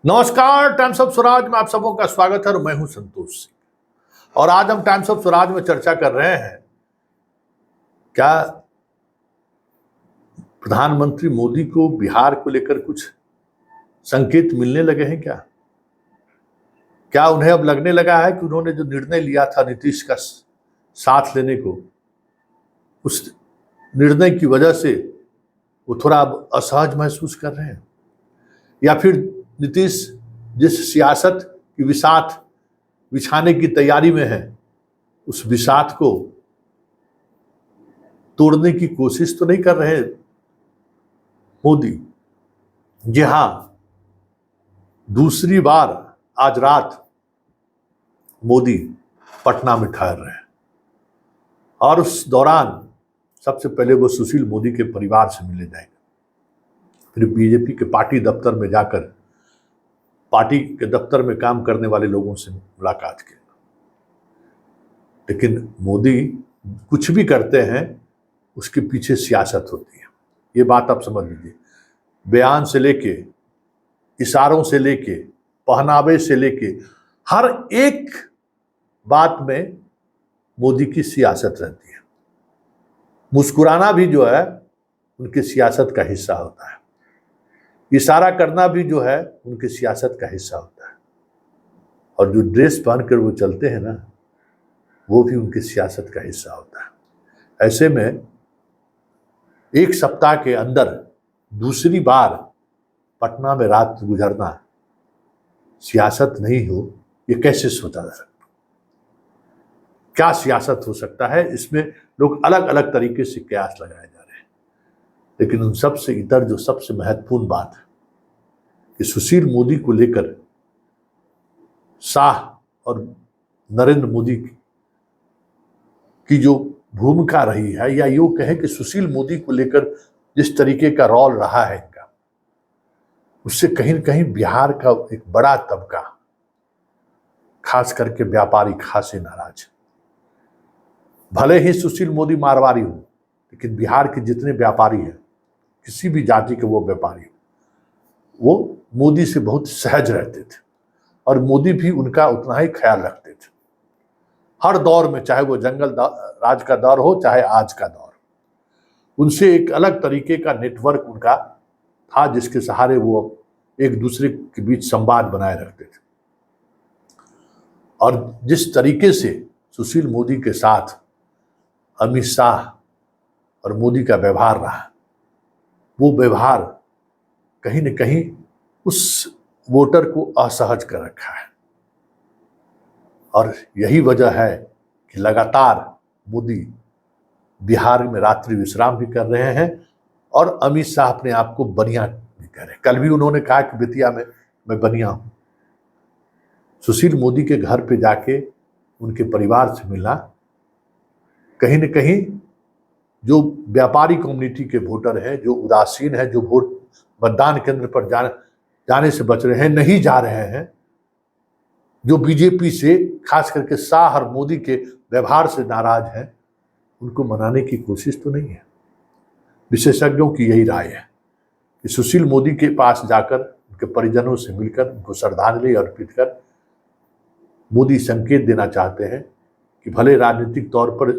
नमस्कार, times of Swaraj में आप सबों का स्वागत है और मैं हूं संतोष सिंह। और आज हम टाइम्स ऑफ स्वराज में चर्चा कर रहे हैं, क्या प्रधानमंत्री मोदी को बिहार को लेकर कुछ संकेत मिलने लगे हैं? क्या उन्हें अब लगने लगा है कि उन्होंने जो निर्णय लिया था नीतीश का साथ लेने को, उस निर्णय की वजह से वो थोड़ा अब असहज महसूस कर रहे हैं? या फिर नीतीश जिस सियासत की बिसात बिछाने की तैयारी में है, उस बिसात को तोड़ने की कोशिश तो नहीं कर रहे मोदी? जी हां, दूसरी बार आज रात मोदी पटना में ठहर रहे हैं और उस दौरान सबसे पहले वो सुशील मोदी के परिवार से मिलने जाएंगे, फिर बीजेपी के पार्टी दफ्तर में जाकर पार्टी के दफ्तर में काम करने वाले लोगों से मुलाकात की। लेकिन मोदी कुछ भी करते हैं उसके पीछे सियासत होती है, ये बात आप समझ लीजिए। बयान से लेके, इशारों से लेके, पहनावे से लेके, हर एक बात में मोदी की सियासत रहती है। मुस्कुराना भी जो है उनकी सियासत का हिस्सा होता है, इशारा करना भी जो है उनकी सियासत का हिस्सा होता है, और जो ड्रेस पहनकर वो चलते हैं ना, वो भी उनकी सियासत का हिस्सा होता है। ऐसे में एक सप्ताह के अंदर दूसरी बार पटना में रात गुजरना सियासत नहीं हो, ये कैसे सोचा जा सकता? क्या सियासत हो सकता है? इसमें लोग अलग अलग तरीके से कयास लगाए जा रहे हैं, लेकिन उन सब से इतर जो सबसे महत्वपूर्ण बात है कि सुशील मोदी को लेकर शाह और नरेंद्र मोदी की जो भूमिका रही है, या यूं कहें कि सुशील मोदी को लेकर जिस तरीके का रोल रहा है इनका, उससे कहीं न कहीं बिहार का एक बड़ा तबका, खास करके व्यापारी, खासे नाराज। भले ही सुशील मोदी मारवाड़ी हो, लेकिन बिहार के जितने व्यापारी हैं, किसी भी जाति के वो व्यापारी, वो मोदी से बहुत सहज रहते थे और मोदी भी उनका उतना ही ख्याल रखते थे हर दौर में, चाहे वो जंगल राज का दौर हो, चाहे आज का दौर। उनसे एक अलग तरीके का नेटवर्क उनका था, जिसके सहारे वो एक दूसरे के बीच संवाद बनाए रखते थे। और जिस तरीके से सुशील मोदी के साथ अमित शाह और मोदी का व्यवहार रहा, वो व्यवहार कहीं न कहीं उस वोटर को असहज कर रखा है। और यही वजह है कि लगातार मोदी बिहार में रात्रि विश्राम भी कर रहे हैं और अमित शाह अपने आप को बनिया भी कह रहे हैं। कल भी उन्होंने कहा कि बेतिया में मैं बनिया हूं। सुशील मोदी के घर पे जाके उनके परिवार से मिलना कहीं न कहीं जो व्यापारी कम्युनिटी के वोटर हैं, जो उदासीन है, जो वोट मतदान केंद्र पर जाने से बच रहे हैं, नहीं जा रहे हैं, जो बीजेपी से, खास करके शाह और मोदी के व्यवहार से नाराज हैं, उनको मनाने की कोशिश तो नहीं है। विशेषज्ञों की यही राय है कि सुशील मोदी के पास जाकर उनके परिजनों से मिलकर उनको श्रद्धांजलि अर्पित कर मोदी संकेत देना चाहते हैं कि भले राजनीतिक तौर पर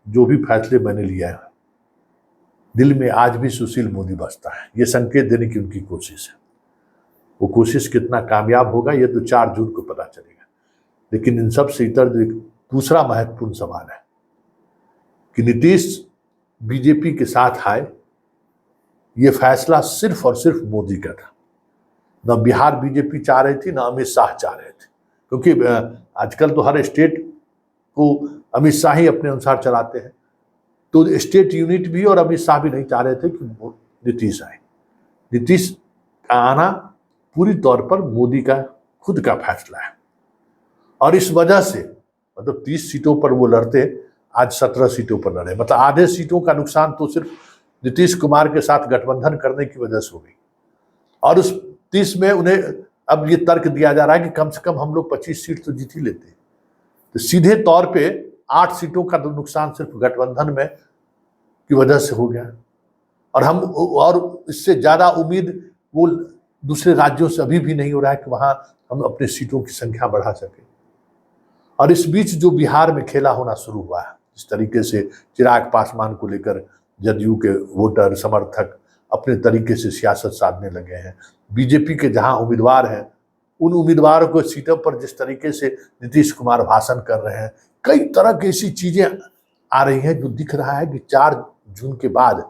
जो भी फैसले मैंने लिया है, दिल में आज भी सुशील मोदी बसता है। ये संकेत देने की उनकी कोशिश है। वो कोशिश कितना कामयाब होगा ये तो 4 जून को पता चलेगा। लेकिन इन सब से इतर जो एक दूसरा महत्वपूर्ण सवाल है कि नीतीश बीजेपी के साथ आए, ये फैसला सिर्फ और सिर्फ मोदी का था। न बिहार बीजेपी चाह रही थी, न अमित शाह चाह रहे थे, क्योंकि आजकल तो हर स्टेट को अमित शाह ही अपने अनुसार चलाते हैं। तो स्टेट यूनिट भी और अमित शाह भी नहीं चाह रहे थे कि नीतीश आए। नीतीश का आना पूरी तौर पर मोदी का खुद का फैसला है, और इस वजह से मतलब 30 सीटों पर वो लड़ते, आज 17 सीटों पर लड़े। मतलब आधे सीटों का नुकसान तो सिर्फ नीतीश कुमार के साथ गठबंधन करने की वजह से हो गई। और उस 30 में उन्हें अब ये तर्क दिया जा रहा है कि कम से कम हम लोग 25 सीट तो जीत ही लेते। तो सीधे तौर पे 8 सीटों का नुकसान सिर्फ गठबंधन में की वजह से हो गया। और इससे ज्यादा उम्मीद वो दूसरे राज्यों से अभी भी नहीं हो रहा है कि वहां हम अपने सीटों की संख्या बढ़ा सके। और इस बीच जो बिहार में खेला होना शुरू हुआ है, इस तरीके से चिराग पासवान को लेकर जदयू के वोटर समर्थक अपने तरीके से सियासत साधने लगे हैं। बीजेपी के जहां उम्मीदवार हैं, उन उम्मीदवारों को सीटों पर जिस तरीके से नीतीश कुमार भाषण कर रहे हैं, कई तरह की ऐसी चीजें आ रही हैं जो दिख रहा है कि 4 जून के बाद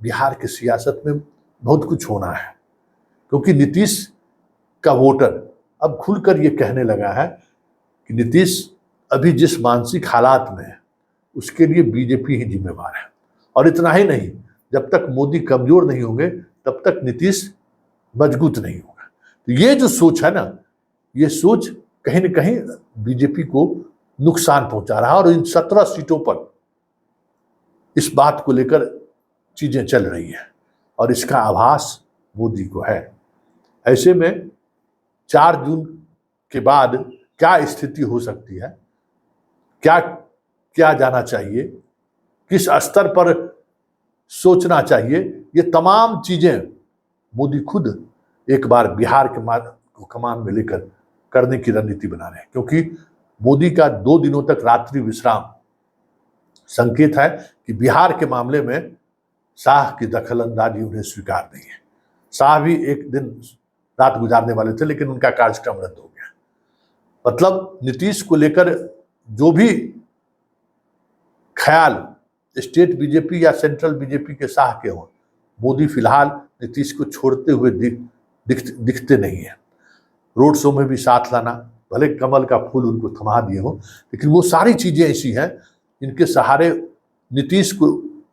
बिहार की सियासत में बहुत कुछ होना है। क्योंकि नीतीश का वोटर अब खुलकर ये कहने लगा है कि नीतीश अभी जिस मानसिक हालात में है उसके लिए बीजेपी ही जिम्मेवार है। और इतना ही नहीं, जब तक मोदी कमजोर नहीं होंगे तब तक नीतीश मजबूत नहीं होगा। तो ये जो सोच है ना, ये सोच कहीं न कहीं बीजेपी को नुकसान पहुंचा रहा है। और इन 17 सीटों पर इस बात को लेकर चीजें चल रही है और इसका आभास मोदी को है। ऐसे में 4 जून के बाद क्या स्थिति हो सकती है, क्या क्या जाना चाहिए, किस स्तर पर सोचना चाहिए, ये तमाम चीजें मोदी खुद एक बार बिहार के कमान में लेकर करने की रणनीति बना रहे हैं। क्योंकि मोदी का 2 दिनों तक रात्रि विश्राम संकेत है कि बिहार के मामले में शाह की दखलंदाजी उन्हें स्वीकार नहीं है। शाह भी एक दिन रात गुजारने वाले थे, लेकिन उनका कार्यक्रम रद्द हो गया। मतलब नीतीश को लेकर जो भी ख्याल स्टेट बीजेपी या सेंट्रल बीजेपी के शाह के हों, मोदी फिलहाल नीतीश को छोड़ते हुए दिखते नहीं है। रोड शो में भी साथ लाना, भले कमल का फूल उनको थमा दिए हो, लेकिन वो सारी चीजें ऐसी हैं इनके सहारे नीतीश को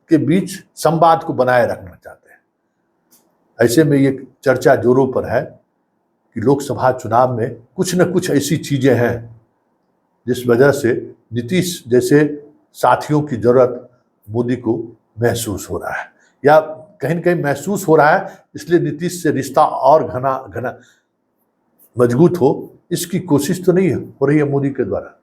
के बीच संवाद को बनाए रखना चाहते हैं। ऐसे में ये चर्चा जोरों पर है कि लोकसभा चुनाव में कुछ न कुछ ऐसी चीजें हैं जिस वजह से नीतीश जैसे साथियों की जरूरत मोदी को महसूस हो रहा है, या कहीं न कहीं महसूस हो रहा है। इसलिए नीतीश से रिश्ता और घना मजबूत हो, इसकी कोशिश तो नहीं हो रही है मोदी के द्वारा।